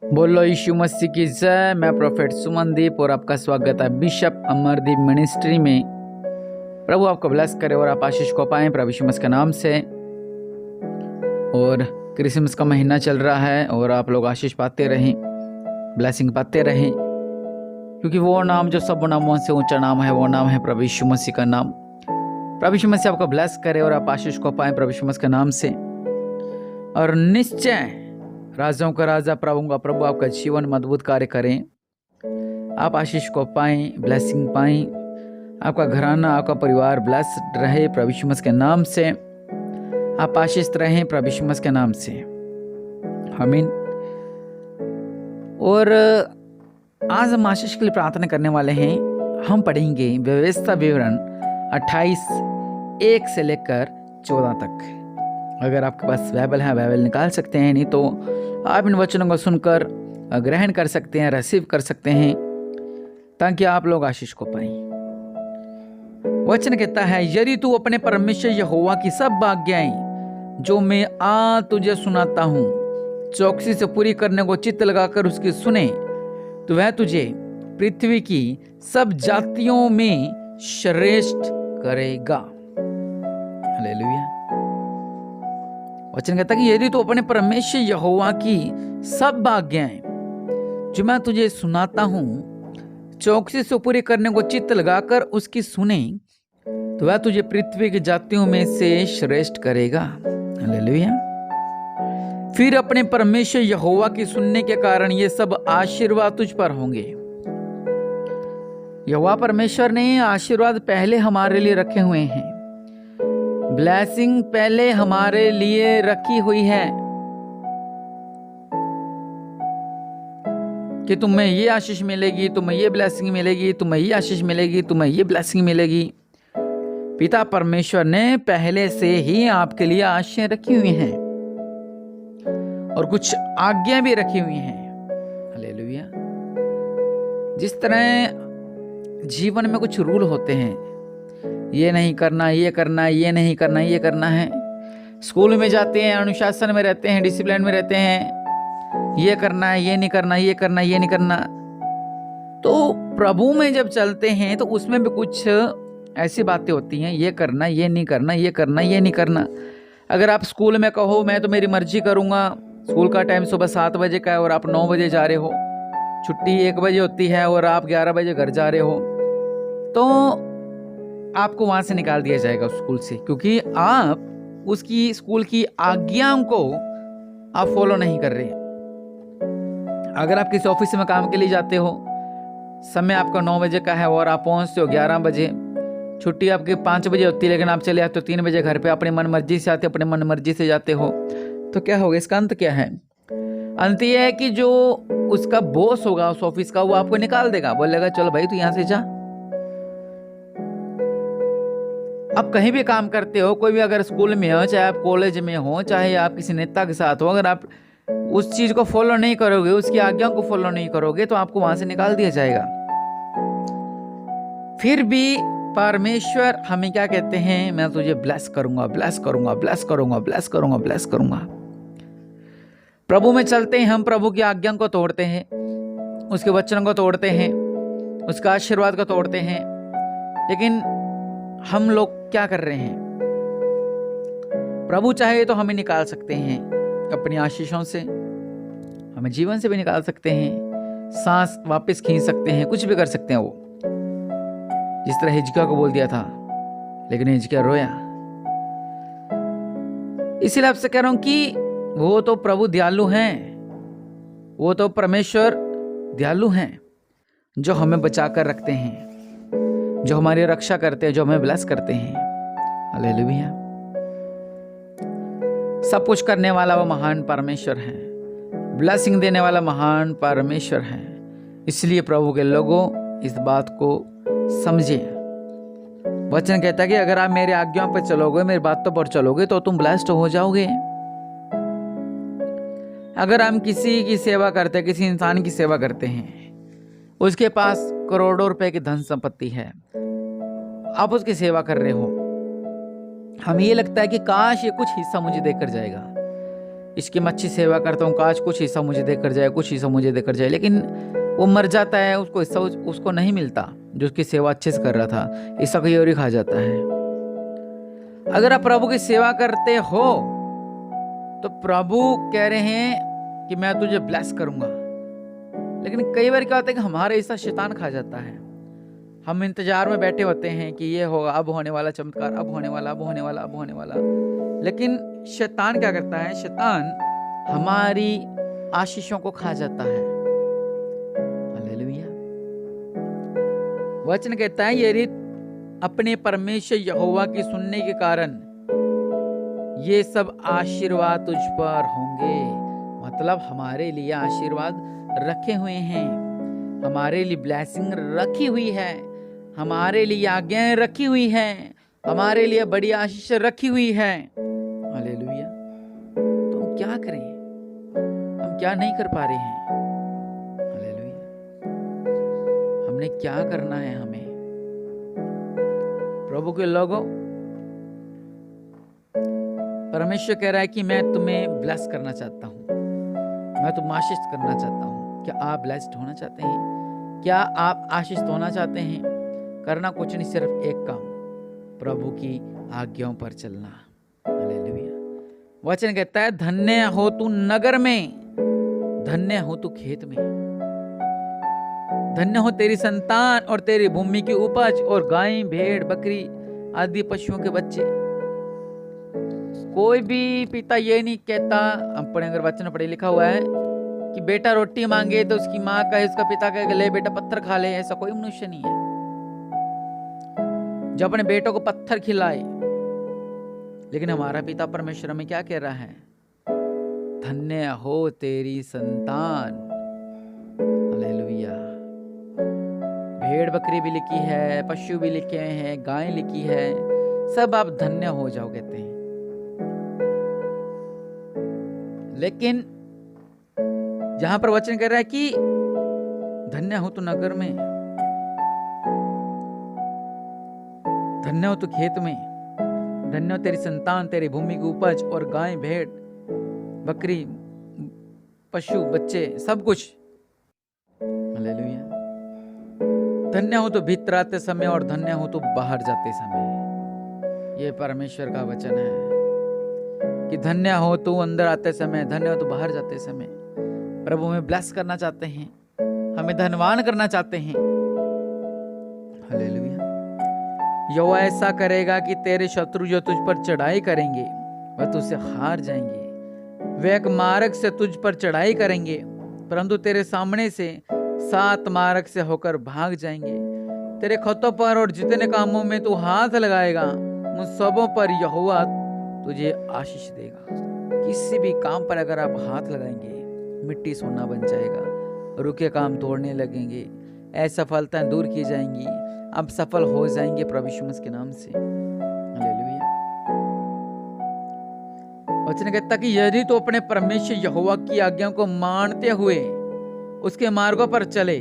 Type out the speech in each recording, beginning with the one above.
बोलो यीशु मसीह की जय। मैं प्रोफेट सुमनदीप और आपका स्वागत है बिशप अमरदीप मिनिस्ट्री में। प्रभु आपको ब्लेस करे और आप आशीष को पाएं प्रभु यीशु मसीह के नाम से। और क्रिसमस का महीना चल रहा है और आप लोग आशीष पाते रहें, ब्लेसिंग पाते रहें, क्योंकि वो नाम जो सब नामों से ऊंचा नाम है वो नाम है प्रभु यीशु मसीह का नाम। प्रभु यीशु मसीह आपको ब्लेस करे और आप आशीष को पाएं प्रभु यीशु मसीह के नाम से। और निश्चय राजाओं का राजा प्रभु का प्रभु आपका जीवन में अद्भुत कार्य करें, आप आशीष को पाएं, ब्लेसिंग पाएं, आपका घराना आपका परिवार ब्लेस्ड रहे प्रभु यीशु मसीह के नाम से। आप आशीषित रहें प्रभु यीशु मसीह के नाम से, आमीन। और आज हम आशीष के लिए प्रार्थना करने वाले हैं। हम पढ़ेंगे व्यवस्था विवरण 28:1 से लेकर 14 तक। अगर आपके पास बाइबल है, बाइबल निकाल सकते हैं, नहीं तो आप इन वचनों को सुनकर ग्रहण कर सकते हैं, रिसीव कर सकते हैं, ताकि आप लोग आशीष को पाएं। वचन कहता है, यदि तू अपने परमेश्वर यहोवा की सब आज्ञाएं जो मैं तुझे सुनाता हूँ चौकसी से पूरी करने को चित्त लगाकर उसकी सुने, तो वह तुझे पृथ्वी की सब जातियों में श्रेष्ठ करेगा। हालेलुया। वचन कहता है कि यदि तू अपने परमेश्वर यहोवा की सब आज्ञाएं जो मैं तुझे सुनाता हूं चौकसी से पूरी करने को चित्त लगाकर उसकी सुने, तो वह तुझे पृथ्वी की जातियों में से श्रेष्ठ करेगा। हालेलुया। फिर अपने परमेश्वर यहोवा की सुनने के कारण ये सब आशीर्वाद तुझ पर होंगे। यहोवा परमेश्वर ने आशीर्वाद पहले हमारे लिए रखे हुए हैं, ब्लेसिंग पहले हमारे लिए रखी हुई है कि तुम्हें ये आशीष मिलेगी, तुम्हें ये ब्लेसिंग मिलेगी, तुम्हें ये आशीष मिलेगी, तुम्हें ये ब्लेसिंग मिलेगी। पिता परमेश्वर ने पहले से ही आपके लिए आशीष रखी हुई हैं और कुछ आज्ञा भी रखी हुई हैं। हालेलुया। जिस तरह जीवन में कुछ रूल होते हैं, ये नहीं करना, ये करना, ये नहीं करना, ये करना है। स्कूल में जाते हैं, अनुशासन में रहते हैं, डिसिप्लिन में रहते हैं, ये करना है, ये नहीं करना, ये करना, ये नहीं करना। तो प्रभु में जब चलते हैं तो उसमें भी कुछ ऐसी बातें होती हैं, ये करना, ये नहीं करना, ये करना, ये नहीं करना। अगर आप स्कूल में कहो मैं तो मेरी मर्जी करूँगा, स्कूल का टाइम सुबह 7 बजे का है और आप 9 बजे जा रहे हो, छुट्टी 1 बजे होती है और आप 11 बजे घर जा रहे हो, तो आपको वहां से निकाल दिया जाएगा स्कूल से, क्योंकि आप उसकी स्कूल की आज्ञाओं को आप फॉलो नहीं कर रहे। अगर आप किसी ऑफिस में काम के लिए जाते हो, समय आपका 9 बजे का है और आप पहुंचते हो 11 बजे, छुट्टी आपकी 5 बजे होती है, लेकिन आप चले आते हो 3 बजे घर पे, अपनी मन मर्जी से आते हो, अपने मन मर्जी से जाते हो, तो क्या होगा? इसका अंत क्या है? अंत यह है कि जो उसका बॉस होगा उस ऑफिस का, वो आपको निकाल देगा, बोलेगा चलो भाई तू यहां से जा। आप कहीं भी काम करते हो, कोई भी अगर स्कूल में हो, चाहे आप कॉलेज में हो, चाहे आप किसी नेता के साथ हो, अगर आप उस चीज को फॉलो नहीं करोगे, उसकी आज्ञाओं को फॉलो नहीं करोगे, तो आपको वहां से निकाल दिया जाएगा। फिर भी परमेश्वर हमें क्या कहते हैं? मैं तुझे ब्लेस करूंगा, ब्लेस करूंगा, ब्लेस करूंगा, ब्लेस करूंगा, ब्लेस करूंगा। प्रभु में चलते हैं, हम प्रभु की आज्ञाओं को तोड़ते हैं, उसके वचनों को तोड़ते हैं, उसका आशीर्वाद को तोड़ते हैं, लेकिन हम लोग क्या कर रहे हैं? प्रभु चाहे तो हमें निकाल सकते हैं अपनी आशीषों से, हमें जीवन से भी निकाल सकते हैं, सांस वापस खींच सकते हैं, कुछ भी कर सकते हैं। वो जिस तरह हिजकिय्याह को बोल दिया था, लेकिन हिजकिय्याह रोया। इसीलिए आपसे कह रहा हूं कि वो तो प्रभु दयालु हैं, वो तो परमेश्वर दयालु हैं, जो हमें बचा कर रखते हैं, जो हमारी रक्षा करते हैं, जो हमें ब्लेस करते हैं। हालेलुया। सब कुछ करने वाला वो महान परमेश्वर है, ब्लेसिंग देने वाला महान परमेश्वर है। इसलिए प्रभु के लोगों इस बात को समझे। वचन कहता है कि अगर आप मेरे आज्ञाओं पर चलोगे, मेरी बातों पर चलोगे, तो तुम ब्लेस्ड हो जाओगे। अगर हम किसी की सेवा करते हैं, किसी इंसान की सेवा करते हैं, उसके पास करोड़ों रुपए की धन संपत्ति है, आप उसकी सेवा कर रहे हो, हमें ये लगता है कि काश ये कुछ हिस्सा मुझे देकर जाएगा, इसकी मैं अच्छी सेवा करता हूँ, काश कुछ हिस्सा मुझे देकर जाए, कुछ हिस्सा मुझे देकर जाए, लेकिन वो मर जाता है, उसको हिस्सा उसको नहीं मिलता जो उसकी सेवा अच्छे से कर रहा था, हिस्सा कोई और ही खा जाता है। अगर आप प्रभु की सेवा करते हो तो प्रभु कह रहे हैं कि मैं तुझे ब्लेस करूंगा, लेकिन कई बार क्या होता है कि हमारा हिस्सा शैतान खा जाता है। हम इंतजार में बैठे होते हैं कि ये होगा, अब होने वाला चमत्कार, अब होने वाला, अब होने वाला, अब होने वाला, लेकिन शैतान क्या करता है? शैतान हमारी आशीषों को खा जाता है। हालेलुया। वचन कहता है यदि अपने परमेश्वर यहोवा की सुनने के कारण ये सब आशीर्वाद तुझ पर होंगे। मतलब हमारे लिए आशीर्वाद रखे हुए हैं, हमारे लिए ब्लेसिंग रखी हुई है, हमारे लिए आज्ञाएं रखी हुई हैं, हमारे लिए बड़ी आशीष रखी हुई है। हालेलुया। तो हम क्या करें? हम क्या नहीं कर पा रहे हैं? हालेलुया। हमने क्या करना है? हमें प्रभु के लोगों, परमेश्वर कह रहा है कि मैं तुम्हें ब्लेस करना चाहता हूँ, मैं तुम्हें आशीष करना चाहता हूँ। क्या आप ब्लेस्ड होना चाहते हैं? क्या आप आशीषित होना चाहते हैं? करना कुछ नहीं, सिर्फ एक काम, प्रभु की आज्ञाओं पर चलना। हालेलुया। वचन कहता है धन्य हो तू नगर में, धन्य हो तू खेत में, धन्य हो तेरी संतान और तेरी भूमि की उपज और गाय, भेड़, बकरी आदि पशुओं के बच्चे। कोई भी पिता ये नहीं कहता, अपने अगर वचन पढ़े लिखा हुआ है कि बेटा रोटी मांगे तो उसकी माँ कहे, उसका पिता कहे ले बेटा पत्थर खा ले। ऐसा कोई मनुष्य नहीं है जो अपने बेटों को पत्थर खिलाए। लेकिन हमारा पिता परमेश्वर में क्या कह रहा है? धन्य हो तेरी संतान। हालेलुया। भेड़ बकरी भी लिखी है, पशु भी लिखे हैं, गाय लिखी है, सब आप धन्य हो जाओ कहते हैं। लेकिन जहां पर वचन कह रहा है कि धन्य हो तू नगर में, धन्य हो तू खेत में, धन्य हो तेरी संतान, तेरी भूमि की उपज और गाय, भेड़, बकरी, पशु, बच्चे, सब कुछ। हालेलुया। धन्य हो तो भीतर आते समय और धन्य हो तो बाहर जाते समय। ये परमेश्वर का वचन है कि धन्य हो तो अंदर आते समय, धन्य हो तो बाहर जाते समय। प्रभु हमें ब्लेस करना चाहते हैं, हमें धनवान करना चाहते हैं। हालेलुया। यहोवा ऐसा करेगा कि तेरे शत्रु जो तुझ पर चढ़ाई करेंगे वह तुझसे हार जाएंगे। वे एक मार्ग से तुझ पर चढ़ाई करेंगे परंतु तेरे सामने से 7 मार्ग से होकर भाग जाएंगे। तेरे खतों पर और जितने कामों में तू हाथ लगाएगा उन सबों पर यहोवा तुझे आशीष देगा। किसी भी काम पर अगर आप हाथ लगाएंगे मिट्टी सोना बन जाएगा, रुके काम तोड़ने लगेंगे, असफलताएं दूर की जाएंगी, आप सफल हो जाएंगे प्रभु यीशु मसीह के नाम से। हालेलुया। वचन कहता कि यदि तो अपने परमेश्वर यहोवा की आज्ञा को मानते हुए उसके मार्गों पर चले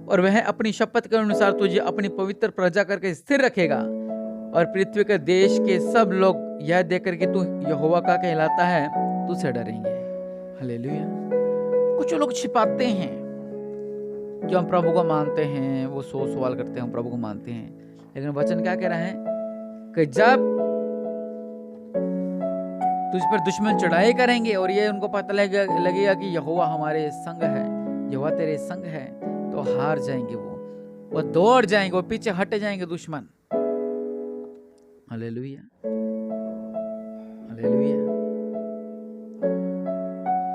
और वह अपनी शपथ के अनुसार तुझे अपनी पवित्र प्रजा करके स्थिर रखेगा और पृथ्वी के देश के सब लोग यह देखकर कि तू यहोवा का कहलाता है तुझसे डरेंगे। हालेलुया। कुछ लोग छिपाते हैं कि हम प्रभु को मानते हैं, वो 100 सवाल करते हैं हम प्रभु को मानते हैं, लेकिन वचन क्या कह रहा है कि जब तुझ पर दुश्मन चढ़ाई करेंगे और ये उनको पता लगेगा कि यहोवा हमारे संग है, यहोवा तेरे संग है, तो हार जाएंगे, वो दौड़ जाएंगे, वो पीछे हट जाएंगे दुश्मन। हालेलुया। हालेलुया।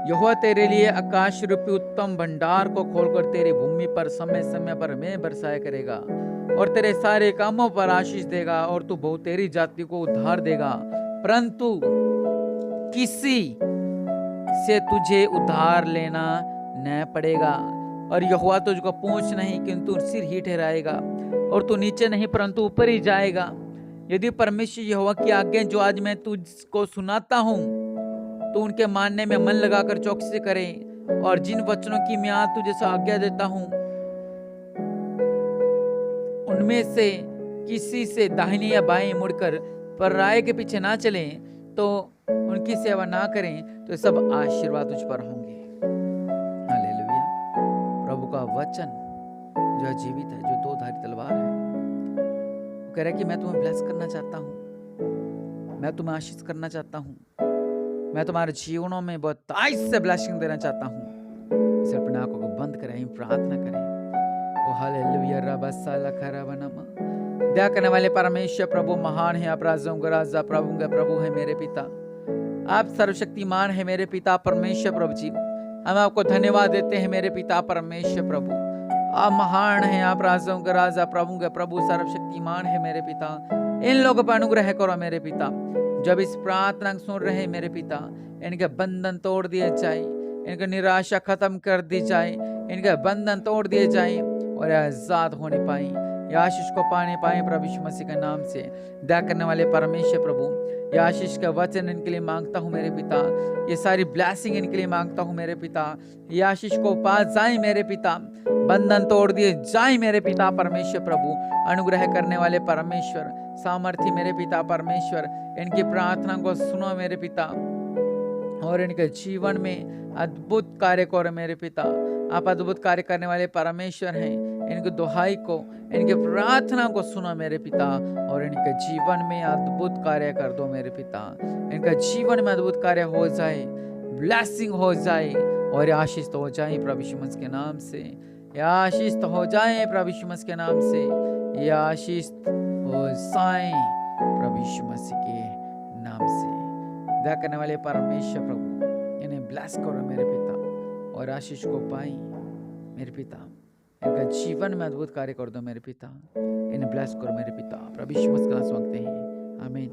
यहोवा तेरे लिए आकाश रूपी उत्तम भंडार को खोलकर तेरी भूमि पर समय समय पर मेघ बरसाया करेगा और तेरे सारे कामों पर आशीष देगा और तू बहुतेरी जाति को उद्धार देगा, परंतु किसी से तुझे उद्धार लेना न पड़ेगा। और यहोवा तुझको पूंछ नहीं किंतु सिर ही ठहराएगा और तू नीचे नहीं परंतु ऊपर ही जाएगा। यदि परमेश्वर यहोवा की आज्ञा जो आज मैं तुझको सुनाता हूँ तो उनके मानने में मन लगाकर चौकसी करे और जिन वचनों की मैं आज तुझे आज्ञा देता हूँ उनमें से किसी से दाहिने या बाएं मुड़कर पराये के पीछे ना चले तो उनकी सेवा ना करें तो सब आशीर्वाद तुझ पर होंगे। हालेलुया। प्रभु का वचन जो जीवित है, जो दो धारी तलवार है, वो कह रहा है कि मैं तुम्हें ब्लेस करना चाहता हूँ, मैं तुम्हें आशीष करना चाहता हूँ, मैं तुम्हारे जीवनों में बहुत तेज से ब्लेसिंग देना चाहता हूँ। इसे अपने आंखों को बंद करें, प्रार्थना करें। ओ हालेलुया। रबसाला खराबनमा। दया करने वाले परमेश्वर प्रभु महान है, आप राजाओं का राजा, प्रभु का प्रभु है मेरे पिता। आप सर्वशक्तिमान है मेरे पिता परमेश्वर प्रभु जी। हम आपको धन्यवाद देते हैं मेरे पिता परमेश्वर प्रभु। आप महान हैं, आप राजाओं का राजा, प्रभु का प्रभु, सर्वशक्तिमान है मेरे पिता। इन लोगों पर अनुग्रह करो मेरे पिता, जब इस प्रार्थना सुन रहे मेरे पिता, इनके बंधन तोड़ दिए जाए, इनकी निराशा खत्म कर दी जाए, इनके बंधन तोड़ दिए जाए और आजाद होने पाए, या आशीष को पाने पाए प्रभु यीशु मसीह के नाम से। दया करने वाले परमेश्वर प्रभु, ये आशीष का वचन इनके लिए मांगता हूँ मेरे पिता, ये सारी ब्लेसिंग इनके लिए मांगता हूँ मेरे पिता। ये आशीष को पा जाए मेरे पिता, बंधन तोड़ दिए जाए मेरे पिता परमेश्वर प्रभु। अनुग्रह करने वाले परमेश्वर, सामर्थी मेरे पिता परमेश्वर, इनकी प्रार्थना को सुनो मेरे पिता और इनके जीवन में अद्भुत कार्य करो मेरे पिता। आप अद्भुत कार्य करने वाले परमेश्वर हैं। इनकी दुहाई को, इनकी प्रार्थना को सुनो मेरे पिता और इनके जीवन में अद्भुत कार्य कर दो मेरे पिता। इनका जीवन में अद्भुत कार्य हो जाए, ब्लेसिंग हो जाए और आशीष तो हो जाए प्रभु यीशु मसीह के नाम से। या आशीष तो हो जाए प्रभु यीशु मसीह के नाम से, या आशीष हो जाए प्रभु यीशु मसीह के नाम से। दया करने वाले परमेश्वर प्रभु, इन्हें ब्लेस करो मेरे पिता और आशीष को पाए मेरे पिता। इनका जीवन में अद्भुत कार्य कर दो मेरे पिता, इन्हें ब्लेस करो मेरे पिता। प्रभु यीशु मसीह का नाम मांगते हैं, आमीन।